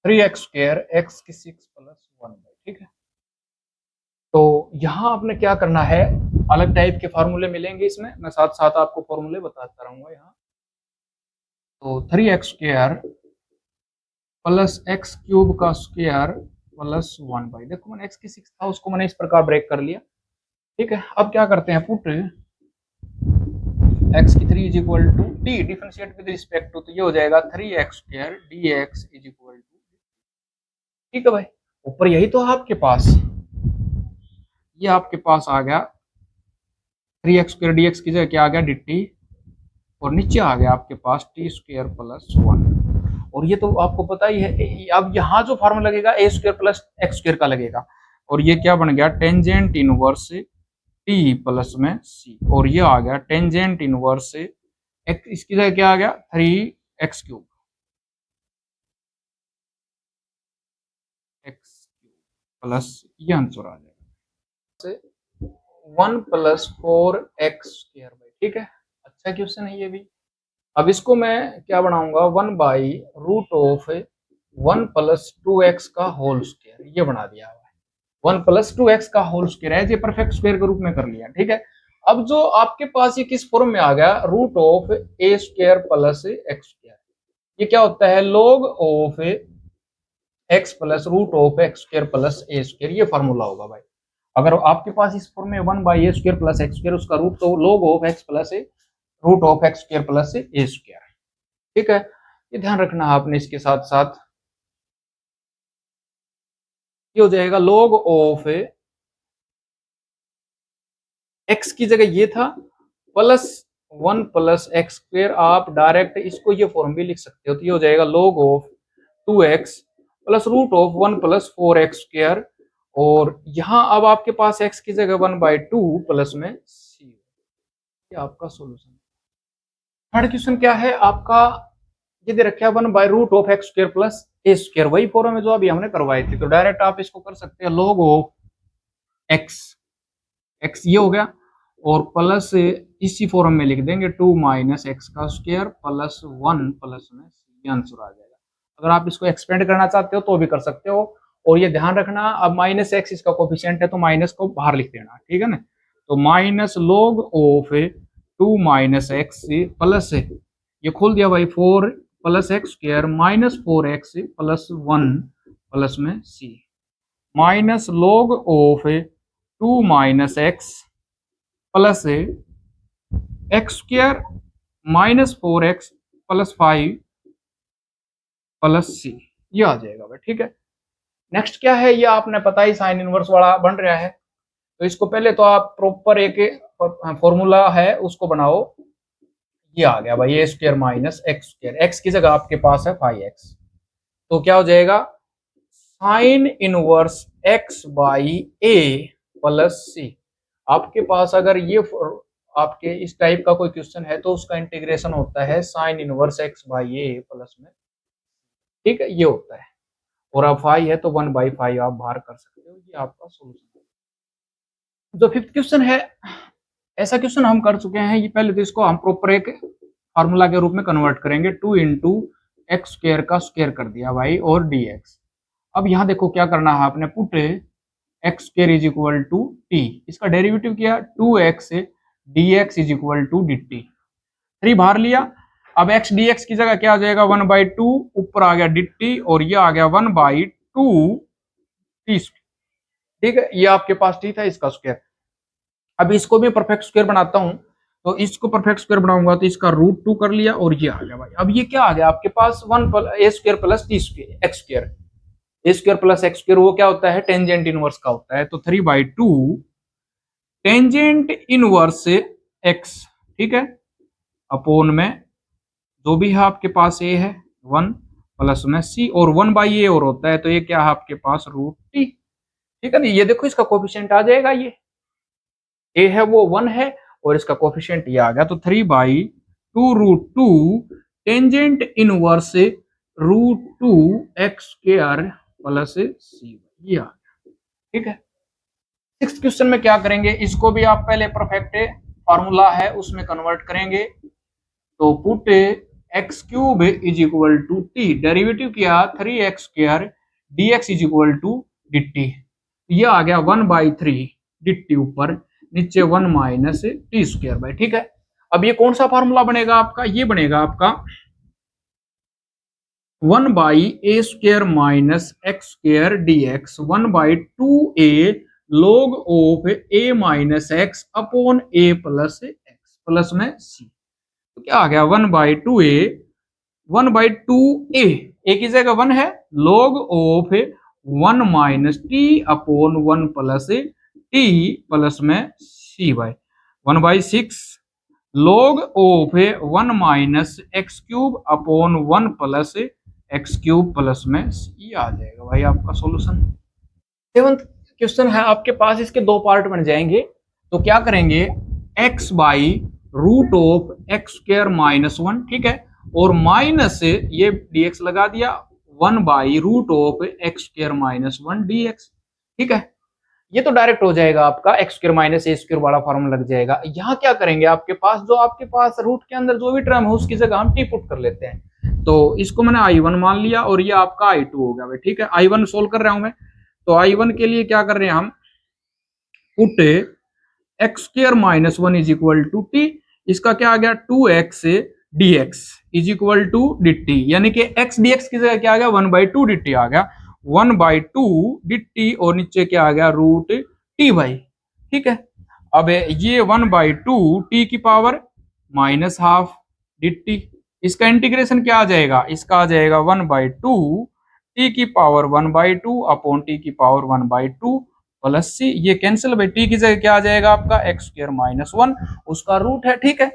3x² x की 6 plus 1, ठीक है। तो यहाँ आपने क्या करना है, अलग टाइप के फार्मूले मिलेंगे इसमें, मैं साथ साथ आपको फार्मूले बताता रहूंगा यहाँ। तो 3x² प्लस x³ का स्क्वायर प्लस 1/, देखो मैंने x की 6 था उसको मैंने इस प्रकार ब्रेक कर लिया, ठीक है। अब क्या करते हैं, पुट x की 3 is equal to d, differentiate with respect to, तो ये हो जाएगा 3x² dx is equal to, ठीक है भाई। ऊपर यही तो है आपके पास, ये आपके पास आ गया 3x² dx की जगह क्या आ गया dt, और नीचे आ गया आपके पास t² प्लस 1, और ये तो आपको पता ही है। अब यहाँ जो फॉर्मूला लगेगा a² प्लस x² का लगेगा, और ये क्या बन गया, टेंजेंट इनवर्स t प्लस में c, और ये आ गया टेंजेंट इनवर्स इसकी जगह क्या आ गया 3x³ प्लस, ये आंसर आ जाएगा 1 प्लस 4x², ठीक है। अच्छा क्वेश्चन है ये भी। अब इसको मैं क्या बनाऊंगा, 1/√1 प्लस 2x का होल स्क्वायर, ये बना दिया है। 1 प्लस 2x का होल स्क्वायर है, ये परफेक्ट स्क्वायर के रूप में कर लिया, ठीक है। अब जो आपके पास ये किस फॉर्म में आ गया, √a² प्लस x², ये क्या होता है, log of x plus √x² plus a², ये फॉर्मूला होगा भाई। अगर आपके पास इस फॉर्म में 1/a² प्लस x², उसका रूट तो log of x plus √x² plus a², ठीक है। ये ध्यान रखना है आपने। इसके साथ साथ ये हो जाएगा log ऑफ x की जगह ये था प्लस 1 प्लस x², आप डायरेक्ट इसको ये फॉर्म भी लिख सकते हो, तो ये हो जाएगा log of 2x plus √1 plus 4x², और यहाँ अब आपके पास x की जगह 1/2 प्लस में c, ये आपका सोल्यूशन। थर्ड क्वेश्चन क्या है आपका, ये दे रखा है 1/√x² प्लस a², वही फॉर्म है जो अभी हमने करवाई थी, तो डायरेक्ट आप इसको कर सकते हैं log ऑफ x ये हो गया, और प्लस इसी फॉर्म में लिख देंगे 2 माइनस x का स्क्वायर प्लस 1 प्लस में c, आंसर आ जाएगा। अगर आप इसको एक्सपेंड करना चाहते हो तो भी कर सकते हो, और ये ध्यान रखना, अब -x इसका कोफिशिएंट है तो माइनस को बाहर लिख देना, ठीक है ना। तो minus log of 2 minus x plus, ये खोल दिया भाई 4 plus x² minus 4x plus 1 plus में c, minus log of 2 minus x plus x² minus 4x plus 5 plus c, ये आ जाएगा भाई, ठीक है। नेक्स्ट क्या है, ये आपने पता ही साइन इनवर्स वाला बन रहा है, तो इसको पहले तो आप प्रॉपर एक फॉर्मूला है उसको बनाओ। ये आ गया भाई a² माइनस x², x की जगह आपके पास है 5x, तो क्या हो जाएगा sine inverse x by a plus c। आपके पास अगर ये आपके इस टाइप का कोई क्वेश्चन है तो उसका इंटीग्रेशन होता है sine inverse x by a plus में, ठीक है, ये होता है। और अब 5 है तो 1/5 आप बाहर कर सकते हो, ये आपका सोल्यूशन है। जो फिफ्थ क्वेश्चन है, ऐसा क्वेश्चन हम कर चुके हैं, ये पहले तो इसको हम प्रॉपर एक फार्मूला के रूप में कन्वर्ट करेंगे, 2 इंटू x² का स्क्वायर कर दिया भाई और dx। अब यहाँ देखो क्या करना है आपने, put x² is equal to t, इसका डेरिवेटिव किया 2x dx is equal to dt, 3 बाहर लिया। अब x dx की जगह क्या आ जाएगा 1/2, ऊपर आ गया dt, और ये आ गया 1/2 t, ठीक है। ये आपके पास t था, इसका स्क्वायर। अब इसको भी परफेक्ट स्क्वायर बनाता हूं, तो इसको परफेक्ट स्क्वायर बनाऊंगा तो इसका √2 कर लिया, और ये आ गया भाई। अब ये क्या आ गया आपके पास 1a² plus x², a² plus x², वो क्या होता है, टेंजेंट इनवर्स का होता है, तो 3/2 टेंजेंट इनवर्स x, ठीक है, अपोन में जो भी है आपके पास a है 1 प्लस में c, और 1/a और होता है, तो ये क्या है आपके पास √t, ठीक है ना। ये देखो इसका कोफिशिएंट आ जाएगा, ये a है वो 1 है, और इसका कोफिशिएंट ये आ गया, तो 3/2 tangent inverse √2x² plus c, ये आ गया, ठीक है। सिक्स्थ क्वेश्चन में क्या करेंगे, इसको भी आप पहले परफेक्ट फार्मूला है उसमें कन्वर्ट करेंगे, तो put x cube is equal to t, derivative किया 3x² dx is equal to dt। ये आ गया 1/3 dt ऊपर, नीचे 1 माइनस टी स्क्वायर बाई, ठीक है। अब ये कौन सा फॉर्मूला बनेगा आपका, ये बनेगा आपका 1/a² minus x² dx 1/2a log of a minus x upon a plus x plus में c। तो क्या आ गया 1/2a 1/2a, a की जगह 1 है, log of 1 minus T upon 1 plus T plus में c by 1/6 log of 1 minus x cube upon 1 plus x cube plus में ये आ जाएगा भाई आपका सॉल्यूशन। 7th क्वेश्चन है आपके पास, इसके दो पार्ट बन जाएंगे। तो क्या करेंगे, x by root of x² minus 1, ठीक है, और माइनस ये dx लगा दिया 1 by root of x² minus 1 dx, ठीक है। ये तो डायरेक्ट हो जाएगा आपका x² माइनस a² वाला फॉर्मूला लग जाएगा। यहाँ क्या करेंगे, आपके पास जो आपके पास रूट के अंदर जो भी टर्म है उसकी जगह हम t पुट कर लेते हैं। तो इसको मैंने i1 मान लिया और ये आपका i2 हो गया भाई, ठीक है। i1 सोल्व कर रहा हूं मैं, तो i1 के लिए क्या कर रहे हैं हम, put x² minus 1 is equal to t, इसका क्या आ गया 2x dx is equal to dt, यानी कि x dx की जगह क्या आ गया 1/2 dt आ गया 1/2 dt, और नीचे क्या आ गया रूट टी बाई, ठीक है। अब ये 1/2 टी की पावर माइनस हाफ dt, इसका इंटीग्रेशन क्या आ जाएगा, इसका आ जाएगा 1/2 टी की पावर 1/2 अपॉन टी की पावर 1/2 प्लस सी, ये कैंसिल भाई, टी की जगह क्या आ जाएगा आपका x² माइनस 1, उसका रूट है, ठीक है।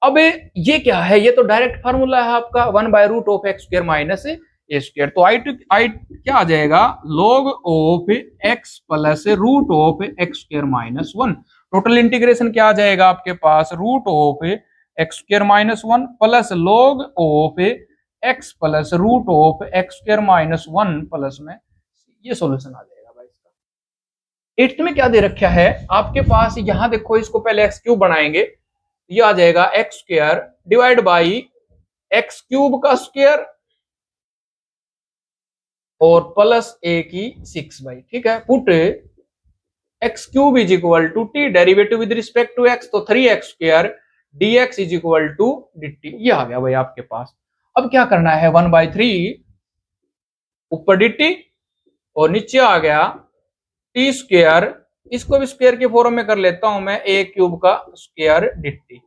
अब ये क्या है, ये तो डायरेक्ट फार्मूला है आपका 1/रूट ऑफ x² माइनस a², तो आई क्या आ जाएगा log of x plus root of x² minus 1, total integration क्या आ जाएगा आपके पास root of x² minus 1 plus log of x plus root of x² minus 1 plus में, ये सॉल्यूशन आ जाएगा भाई इसका। 8th में क्या दे रखा है आपके पास, यहां देखो, इसको पहले x³ बनाएंगे, ये आ जाएगा x² डिवाइड बाई x³ का स्क्वायर और प्लस a की 6 बाई, ठीक है। Put x³ is equal to t, derivative with respect to x, तो 3x² dx is equal to dt, ये आ गया भाई आपके पास। अब क्या करना है 1/3 ऊपर dt और नीचे आ गया t², इसको भी स्क्वायर के फॉर्म में कर लेता हूं मैं, a³ का स्क्वायर dt,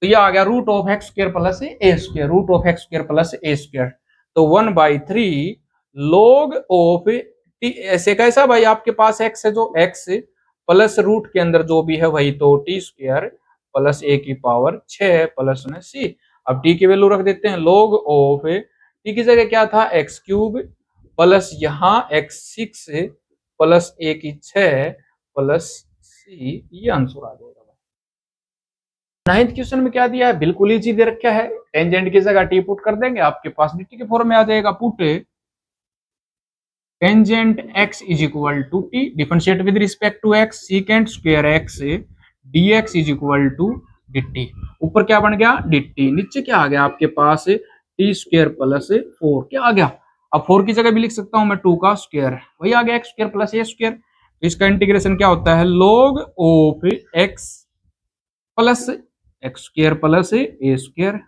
तो ये आ गया root of x² plus a², root of x² plus a², तो 1/3 log ऑफ टी, ऐसे कैसा भाई आपके पास x है, जो x प्लस रूट के अंदर जो भी है वही, तो t² प्लस a की पावर 6 प्लस में c। अब t की वैल्यू रख देते हैं, log ऑफ t की जगह क्या था x³ प्लस यहाँ x6 प्लस a की 6 प्लस c, ये आंसर आ जाएगा। 9th क्वेश्चन में क्या दिया है, बिल्कुल इजी दे रखा है, टेंजेंट की जगह टी पुट कर देंगे, आपके पास dt के फॉर्म में आ जाएगा, put tangent x is equal to t, differentiate with respect to x, secant square x dx is equal to dt, ऊपर क्या बन गया dt, नीचे क्या आ गया आपके पास t² प्लस 4, क्या आ गया, अब 4 की जगह भी लिख सकता हूं मैं 2 का स्क्वायर, वही आ गया x² प्लस a², तो इसका इंटीग्रेशन क्या होता है log of x plus x² plus a²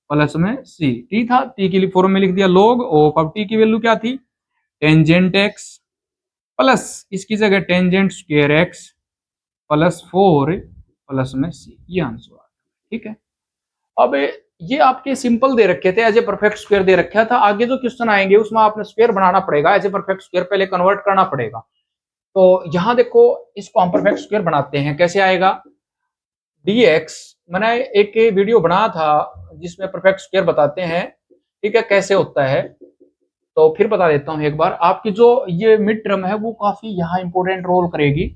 plus में c, t था, t के लिए फॉर्म में लिख दिया log ऑफ, अब t की वैल्यू क्या थी टेंजेंट x प्लस इसकी जगह tangent square x plus 4 plus में c, ये आंसर आ गया, ठीक है। अब ये आपके सिंपल दे रखे थे, एज ए परफेक्ट स्क्वायर दे रखा था, आगे जो क्वेश्चन आएंगे उसमें आपने स्क्वायर बनाना पड़ेगा, एज ए परफेक्ट स्क्वायर पहले कन्वर्ट करना पड़ेगा। तो यहाँ देखो, इसको हम परफेक्ट स्क्वायर बनाते हैं, कैसे आएगा dx, मैंने एक वीडियो बनाया था जिसमें परफेक्ट स्क्वायर बताते हैं, ठीक है, कैसे होता है, तो फिर बता देता हूँ एक बार। आपकी जो ये मिड टर्म है वो काफी यहाँ इंपॉर्टेंट रोल करेगी।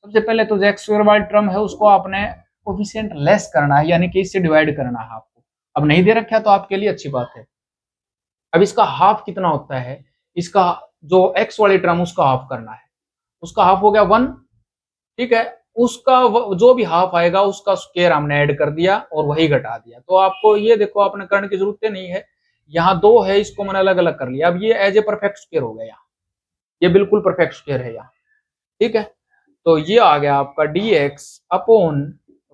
सबसे पहले तो x² वाली टर्म है उसको आपने कोफिशिएंट लेस करना है, यानी कि इससे डिवाइड करना है आपको, अब नहीं दे रखा है तो आपके लिए अच्छी बात है। अब इसका हाफ कितना होता है, इसका जो x वाली टर्म उसका हाफ करना है, उसका हाफ हो गया 1, ठीक है, उसका जो भी हाफ आएगा उसका स्क्वायर हमने ऐड कर दिया और वही घटा दिया। तो आपको ये देखो आपने करने की जरूरत नहीं है, यहाँ 2 है इसको मैंने अलग अलग कर लिया। अब ये एज ए परफेक्ट स्क्वायर हो गया, यहाँ ये बिल्कुल परफेक्ट स्क्वायर है यहाँ, ठीक है। तो ये आ गया आपका dx upon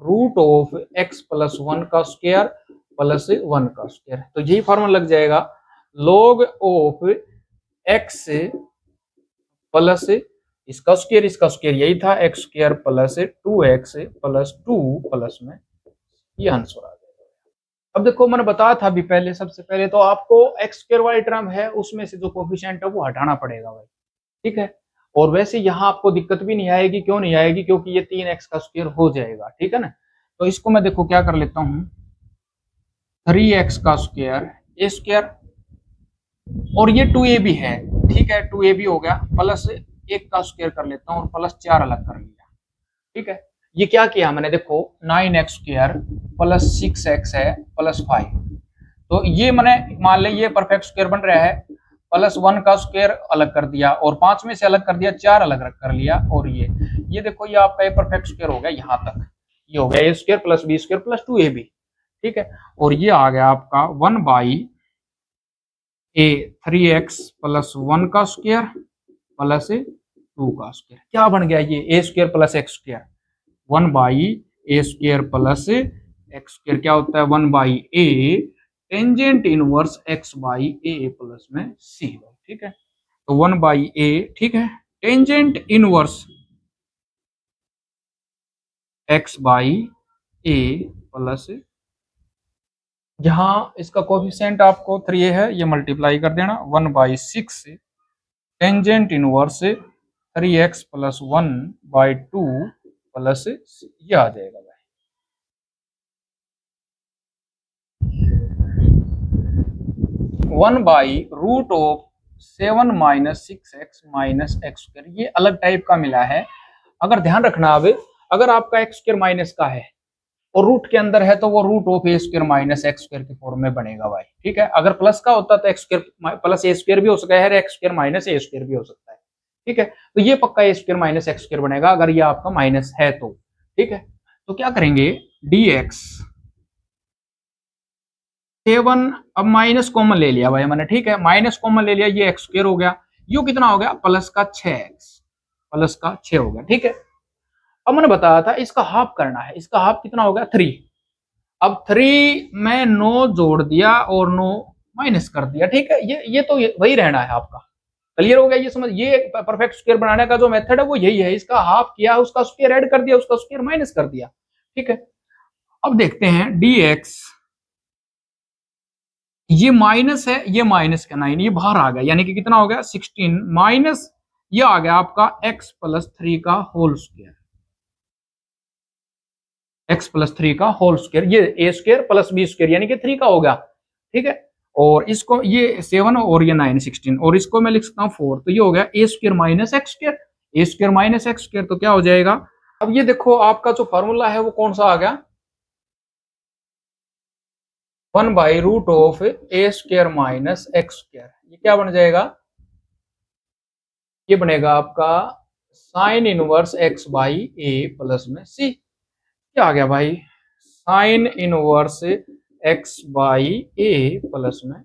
root of x plus 1 का स्क्वायर प्लस 1 का स्क्वायर। तो यही फॉर्मूला लग जाएगा, log ऑफ x प्लस इसका स्क्वायर यही था x square plus 2x plus 2 plus में ये आंसर आ जाएगा। अब देखो मैंने बताया था अभी पहले, सबसे पहले तो आपको x स्क्वायर वाली टर्म है उसमें से जो कोफिशिएंट है वो हटाना पड़ेगा भाई, ठीक है। और वैसे यहाँ आपको दिक्कत भी नहीं आएगी, क्यों नहीं आएगी, क्योंकि ये 3x का स्क्वायर हो जाएगा, ठीक है ना। तो इसको मैं देखो क्या कर लेता हूँ, 3x का स्क्वायर ए स्क्वायर और ये 2ab है, ठीक है, 2ab हो गया, प्लस 1 का स्क्वायर कर लेता हूँ और प्लस 4 अलग कर लिया, ठीक है। ये क्या किया मैंने, देखो 9x स्क्वायर प्लस 6x है प्लस 5, तो ये मैंने मान लें ये परफेक्ट स्क्वायर बन रहा है, प्लस 1 का स्क्वायर अलग कर दिया और 5 में से अलग कर दिया, 4 अलग कर लिया, और ये देखो ये आपका ये परफेक्ट स्क्वायर हो गया, यहाँ तक ये हो गया a square plus b square plus 2ab, ठीक है। और ये आ गया आपका 1 बाई ए 3x प्लस 1 का स्क्वायर प्लस 2 का स्क्वायर, क्या बन गया ये a square plus x square, 1 by a square plus x square क्या होता है 1 by a tangent inverse x by a plus में सी, ठीक है। तो 1 बाई ए, ठीक है, tangent inverse x by a plus, जहां इसका कोफिशिएंट आपको 3 है ये मल्टीप्लाई कर देना, 1 by 6 tangent inverse 3x plus 1 by 2 plus ये आ जाएगा भाई, 1 by root of 7 minus 6x minus x square, ये अलग टाइप का मिला है। अगर ध्यान रखना, अब अगर आपका एक्स स्क्वायर माइनस का है और रूट के अंदर है तो वो root of a square minus x square के फॉर्म में बनेगा भाई, ठीक है। अगर प्लस का होता तो एक्स स्क्वायर प्लस ए स्क्वायर भी हो सकता है, एक्स स्क्वायर माइनस ए स्क्वायर भी हो सकता है, ठीक है। तो ये पक्का ए स्क्वायर माइनस एक्स स्क्वायर बनेगा अगर ये आपका माइनस है तो, ठीक है। तो क्या करेंगे, dx 7, अब माइनस कॉमन ले लिया भाई मैंने, ठीक है, माइनस कॉमन ले लिया, ये एक्स स्क्वायर हो गया, यू कितना हो गया प्लस का 6x प्लस का 6 हो गया, ठीक है। अब मैंने बताया था इसका हाफ करना है, इसका हाफ कितना हो गया 3, अब 3 में 9 जोड़ दिया और 9 माइनस कर दिया, ठीक है। ये तो वही रहना है आपका, क्लियर हो गया, ये समझ, ये परफेक्ट स्क्वायर बनाने का जो मेथड है वो यही है, इसका हाफ किया उसका स्क्वायर ऐड कर दिया उसका स्क्वायर माइनस कर दिया, ठीक है। अब देखते हैं dx, ये माइनस है, ये माइनस का 9 ये बाहर आ गया, यानी कि कितना हो गया 16 माइनस ये आ गया आपका x प्लस 3 का होल स्क्वायर, x प्लस 3 का होल स्क्वायर, ये a square plus b square यानी कि 3 का होगा, ठीक है। और इसको ये 7 और ये 9 16 और इसको मैं लिख सकता हूँ 4, तो ये हो गया a square minus x square, A square minus x square, तो क्या हो जाएगा, अब ये देखो आपका जो फॉर्मूला है वो कौन सा आ गया, 1 by root of a square minus x square, ये क्या बन जाएगा, ये बनेगा आपका sine inverse x by a plus में सी, क्या आ गया भाई sine inverse x by a plus में